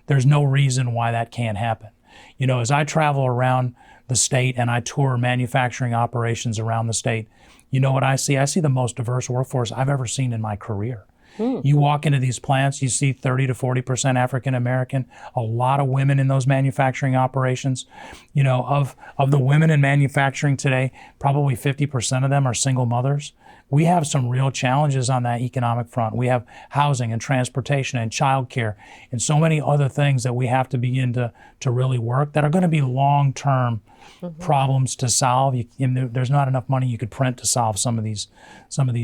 There's no reason why that can't happen. You know, as I travel around the state and I tour manufacturing operations around the state, you know what I see? I see the most diverse workforce I've ever seen in my career. You walk into these plants, you see 30 to 40% African American, a lot of women in those manufacturing operations. You know, of the women in manufacturing today, probably 50% of them are single mothers. We have some real challenges on that economic front. We have housing and transportation and childcare and so many other things that we have to begin to really work that are going to be long-term problems to solve. There's not enough money you could print to solve some of these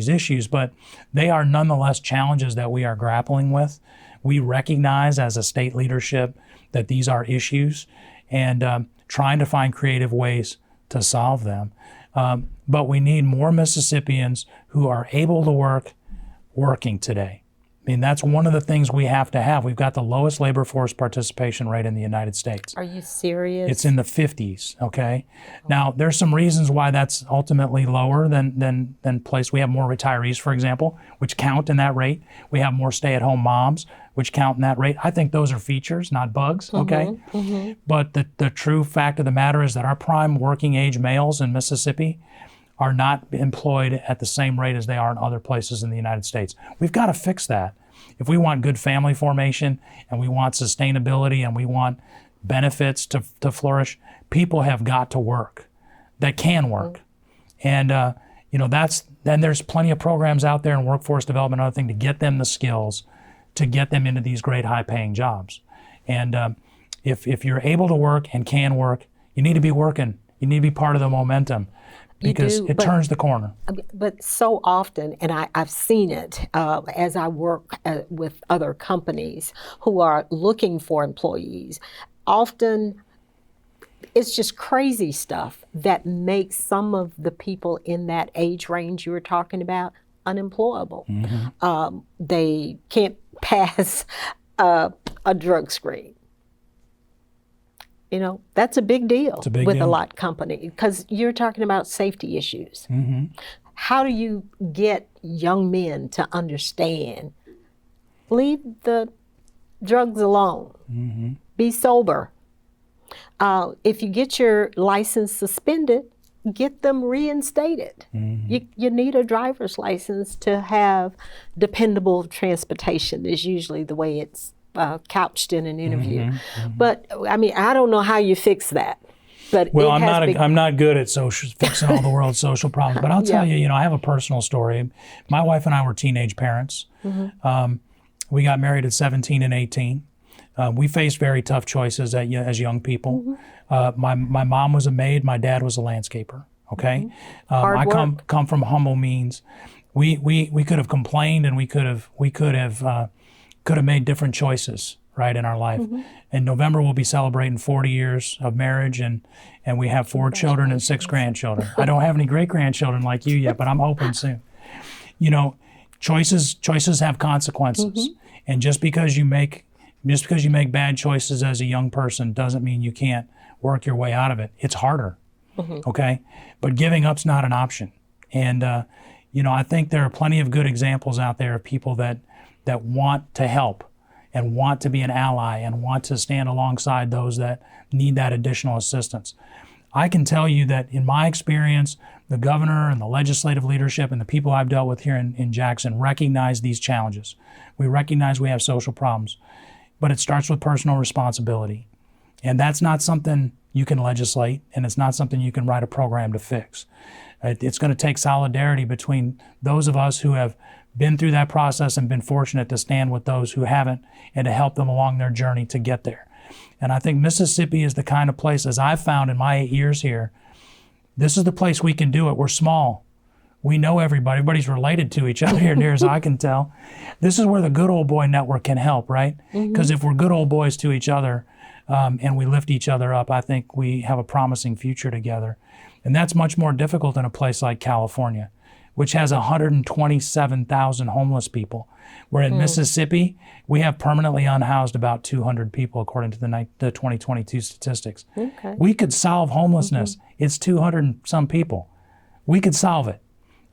issues, but they are nonetheless challenges that we are grappling with. We recognize as a state leadership that these are issues and trying to find creative ways to solve them. But we need more Mississippians who are able to work, working today. I mean, that's one of the things we have to have. We've got the lowest labor force participation rate in the United States. Are you serious? It's in the 50s, okay? Now, there's some reasons why that's ultimately lower than place. We have more retirees, for example, which count in that rate. We have more stay-at-home moms, which count in that rate. I think those are features, not bugs, okay? But the true fact of the matter is that our prime working age males in Mississippi are not employed at the same rate as they are in other places in the United States. We've got to fix that. If we want good family formation and we want sustainability and we want benefits to flourish, people have got to work that can work. And you know, then there's plenty of programs out there in workforce development and other things to get them the skills to get them into these great high paying jobs. And if you're able to work and can work, you need to be working. You need to be part of the momentum. Because it turns the corner. But so often, and I've seen it as I work with other companies who are looking for employees, often it's just crazy stuff that makes some of the people in that age range you were talking about unemployable. They can't pass a drug screen. You know, that's a big deal with a lot company because you're talking about safety issues. How do you get young men to understand, leave the drugs alone, be sober. If you get your license suspended, get them reinstated. You need a driver's license to have dependable transportation is usually the way it's couched in an interview. But I mean, I don't know how you fix that. But well, I'm not good at fixing all the world's social problems. But I'll tell you, I have a personal story. My wife and I were teenage parents. We got married at 17 and 18. We faced very tough choices as young people. My mom was a maid. My dad was a landscaper. Okay, I come from humble means. We could have complained and we could have made different choices, right, in our life. In November, we'll be celebrating 40 years of marriage, and we have 4 children and 6 grandchildren. I don't have any great-grandchildren like you yet, but I'm hoping soon. You know, choices have consequences, and just because you make bad choices as a young person doesn't mean you can't work your way out of it. It's harder, okay? But giving up's not an option. And, I think there are plenty of good examples out there of people that want to help and want to be an ally and want to stand alongside those that need that additional assistance. I can tell you that in my experience, the governor and the legislative leadership and the people I've dealt with here in Jackson recognize these challenges. We recognize we have social problems, but it starts with personal responsibility. And that's not something you can legislate, and it's not something you can write a program to fix. It's going to take solidarity between those of us who have been through that process and been fortunate to stand with those who haven't and to help them along their journey to get there. And I think Mississippi is the kind of place, as I've found in my 8 years here, this is the place we can do it. We're small. We know everybody. Everybody's related to each other here, near as I can tell. This is where the Good Old Boy Network can help, right? Because if we're good old boys to each other and we lift each other up, I think we have a promising future together. And that's much more difficult in a place like California. which has 127,000 homeless people. Where in Mississippi, we have permanently unhoused about 200 people, according to the 2022 statistics. Okay. We could solve homelessness. It's 200 and some people. We could solve it,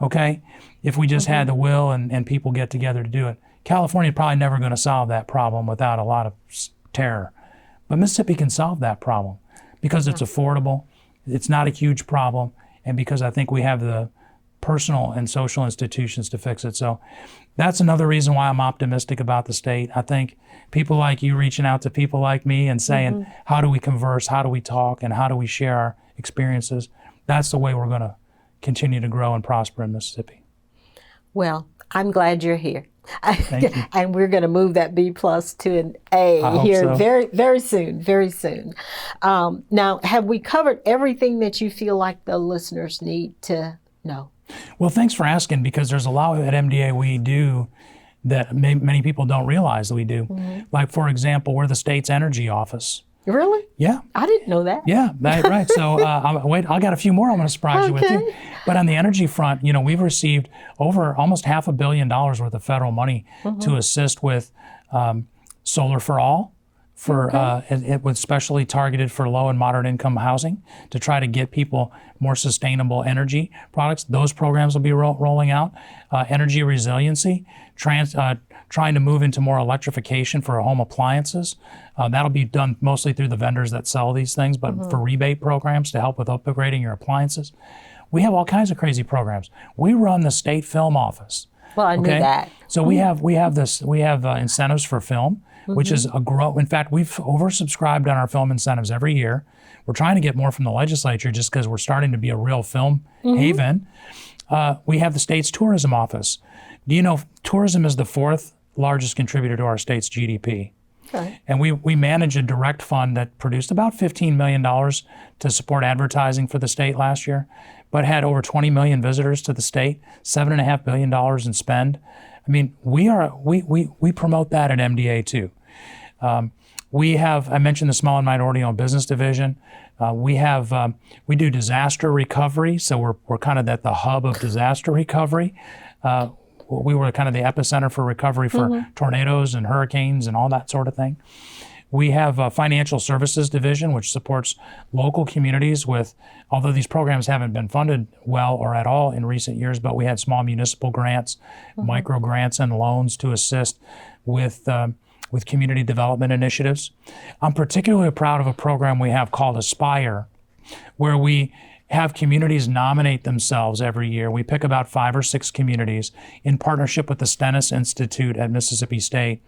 okay, if we just had the will and people get together to do it. California probably never going to solve that problem without a lot of terror. But Mississippi can solve that problem because it's affordable, it's not a huge problem, and because I think we have the personal and social institutions to fix it. So that's another reason why I'm optimistic about the state. I think people like you reaching out to people like me and saying, how do we converse, how do we talk, and how do we share our experiences? That's the way we're going to continue to grow and prosper in Mississippi. Well, I'm glad you're here. Thank you. And we're going to move that B+ to an A here so. very soon, very soon. Now, have we covered everything that you feel like the listeners need to know? Well, thanks for asking, because there's a lot at MDA we do that many people don't realize that we do. Like, for example, we're the state's energy office. Really? Yeah. I didn't know that. Yeah, right. So I got a few more I'm going to surprise you with too. But on the energy front, we've received over almost $500 million worth of federal money to assist with solar for all, it was specially targeted for low and moderate income housing to try to get people more sustainable energy products. Those programs will be rolling out. Energy resiliency, trying to move into more electrification for home appliances. That'll be done mostly through the vendors that sell these things, but for rebate programs to help with upgrading your appliances. We have all kinds of crazy programs. We run the state film office. Well, I knew that. So we have incentives for film, which is a grow. In fact, we've oversubscribed on our film incentives every year. We're trying to get more from the legislature just because we're starting to be a real film haven. We have the state's tourism office. Do you know tourism is the 4th largest contributor to our state's GDP? Okay. And we manage a direct fund that produced about $15 million to support advertising for the state last year, but had over 20 million visitors to the state, $7.5 billion in spend. I mean, we promote that at MDA too. I mentioned the small and minority owned business division. We do disaster recovery, so we're kind of at the hub of disaster recovery. We were kind of the epicenter for recovery for tornadoes and hurricanes and all that sort of thing. We have a financial services division, which supports local communities with, although these programs haven't been funded well or at all in recent years, but we had small municipal grants, micro grants and loans to assist with community development initiatives. I'm particularly proud of a program we have called Aspire, where we have communities nominate themselves every year. We pick about 5 or 6 communities in partnership with the Stennis Institute at Mississippi State.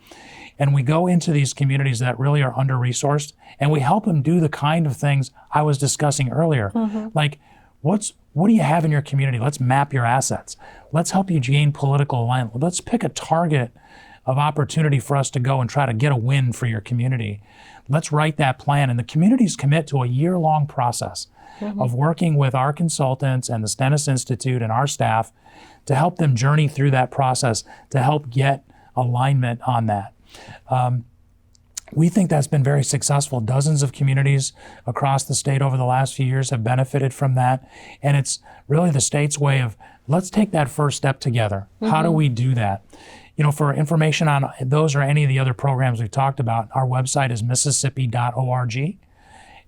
And we go into these communities that really are under-resourced, and we help them do the kind of things I was discussing earlier. Like, what do you have in your community? Let's map your assets. Let's help you gain political alignment. Let's pick a target of opportunity for us to go and try to get a win for your community. Let's write that plan. And the communities commit to a year-long process of working with our consultants and the Stennis Institute and our staff to help them journey through that process to help get alignment on that. We think that's been very successful. Dozens of communities across the state over the last few years have benefited from that. And it's really the state's way of, let's take that first step together. How do we do that? For information on those or any of the other programs we've talked about, our website is mississippi.org.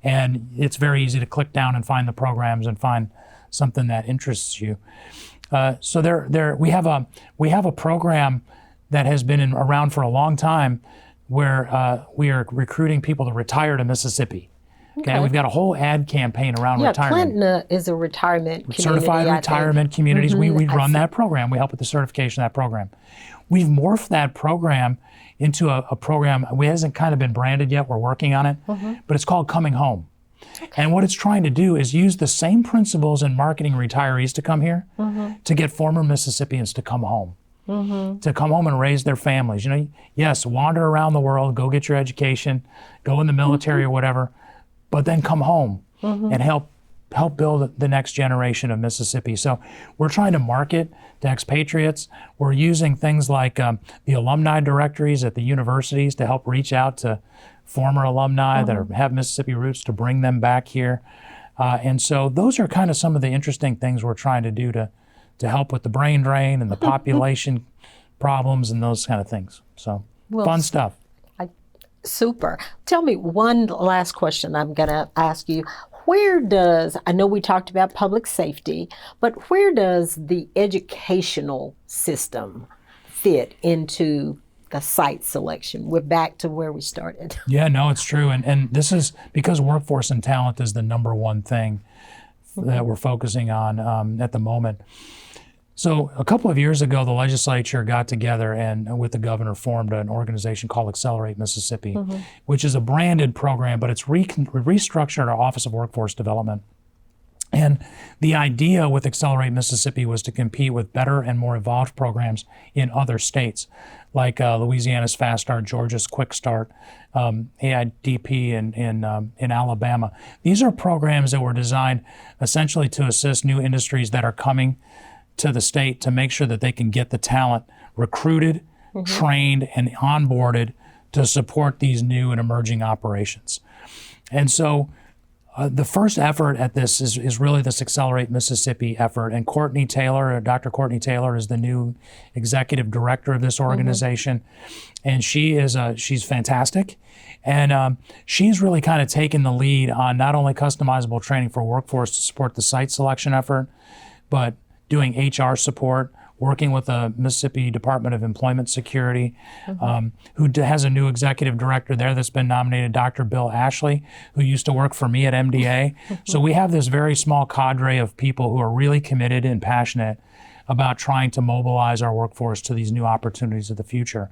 And it's very easy to click down and find the programs and find something that interests you. So we have a program that has been around for a long time where we are recruiting people to retire to Mississippi. Okay, we've got a whole ad campaign around retirement. Clinton is a retirement community. Certified retirement communities. We run that program. We help with the certification of that program. We've morphed that program into a program. It hasn't kind of been branded yet. We're working on it, but it's called Coming Home. And what it's trying to do is use the same principles in marketing retirees to come here to get former Mississippians to come home. To come home and raise their families. Yes, wander around the world, go get your education, go in the military or whatever, but then come home and help build the next generation of Mississippi. So we're trying to market to expatriates. We're using things like the alumni directories at the universities to help reach out to former alumni that have Mississippi roots to bring them back here. And so those are kind of some of the interesting things we're trying to do to to help with the brain drain and the population problems and those kind of things. So fun stuff. Super. Tell me one last question I'm going to ask you. I know we talked about public safety, but where does the educational system fit into the site selection? We're back to where we started. Yeah, no, it's true. And this is because workforce and talent is the number one thing that we're focusing on at the moment. So a couple of years ago, the legislature got together and with the governor formed an organization called Accelerate Mississippi, which is a branded program, but it's restructured our Office of Workforce Development. And the idea with Accelerate Mississippi was to compete with better and more evolved programs in other states, like Louisiana's Fast Start, Georgia's Quick Start, AIDP in Alabama. These are programs that were designed essentially to assist new industries that are coming to the state to make sure that they can get the talent recruited, trained, and onboarded to support these new and emerging operations. And so the first effort at this is really this Accelerate Mississippi effort. And Courtney Taylor, Dr. Courtney Taylor, is the new executive director of this organization. And she's fantastic. And she's really kind of taken the lead on not only customizable training for workforce to support the site selection effort, but doing HR support, working with the Mississippi Department of Employment Security, who has a new executive director there that's been nominated, Dr. Bill Ashley, who used to work for me at MDA. So we have this very small cadre of people who are really committed and passionate about trying to mobilize our workforce to these new opportunities of the future.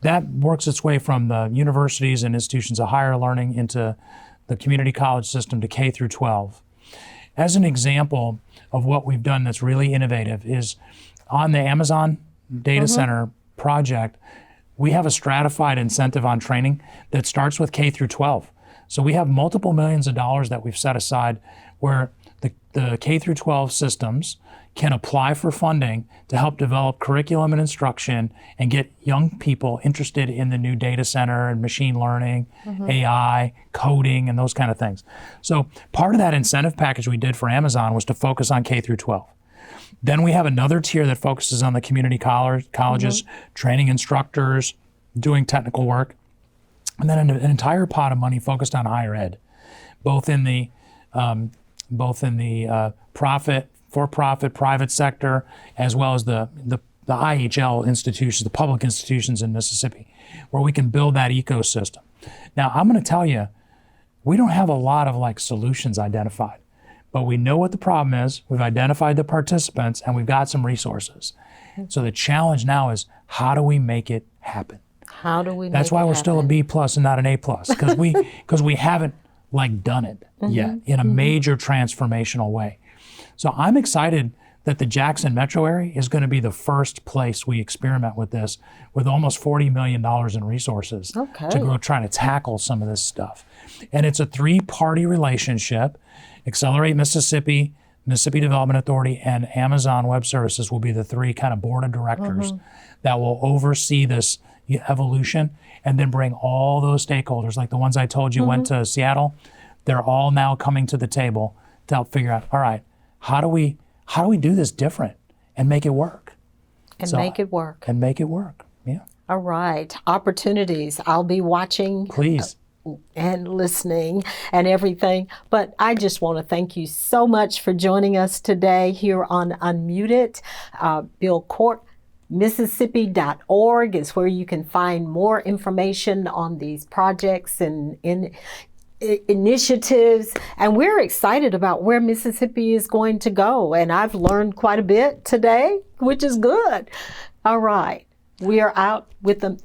That works its way from the universities and institutions of higher learning into the community college system to K through 12. As an example of what we've done that's really innovative is on the Amazon data center project, we have a stratified incentive on training that starts with K through 12. So we have multiple millions of dollars that we've set aside where the K through 12 systems can apply for funding to help develop curriculum and instruction and get young people interested in the new data center and machine learning, AI, coding, and those kind of things. So part of that incentive package we did for Amazon was to focus on K through 12. Then we have another tier that focuses on the community colleges, training instructors, doing technical work, and then an entire pot of money focused on higher ed, both in the for-profit, private sector, as well as the IHL institutions, the public institutions in Mississippi, where we can build that ecosystem. Now, I'm going to tell you, we don't have a lot of solutions identified, but we know what the problem is. We've identified the participants, and we've got some resources. So the challenge now is, how do we make it happen? How do we make it happen? That's why we're still a B+ and not an A+, because we haven't done it yet in a major transformational way. So I'm excited that the Jackson metro area is going to be the first place we experiment with this, with almost $40 million in resources to go try to tackle some of this stuff. And it's a 3-party relationship. Accelerate Mississippi, Mississippi Development Authority, and Amazon Web Services will be the 3 kind of board of directors that will oversee this evolution and then bring all those stakeholders, like the ones I told you went to Seattle. They're all now coming to the table to help figure out, all right, how do we do this different and make it work? Make it work. And make it work, yeah. All right, opportunities. I'll be watching. Please. And listening and everything. But I just want to thank you so much for joining us today here on Unmuted. Bill Cork, Mississippi.org is where you can find more information on these projects and initiatives, and we're excited about where Mississippi is going to go, and I've learned quite a bit today, which is good. All right, we are out with them.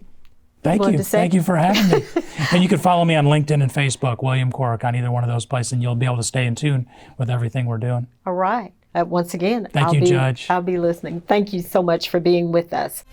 Thank you for having me. And you can follow me on LinkedIn and Facebook, William Cork, on either one of those places, and you'll be able to stay in tune with everything we're doing. All right, once again, Thank you, Judge. I'll be listening. Thank you so much for being with us.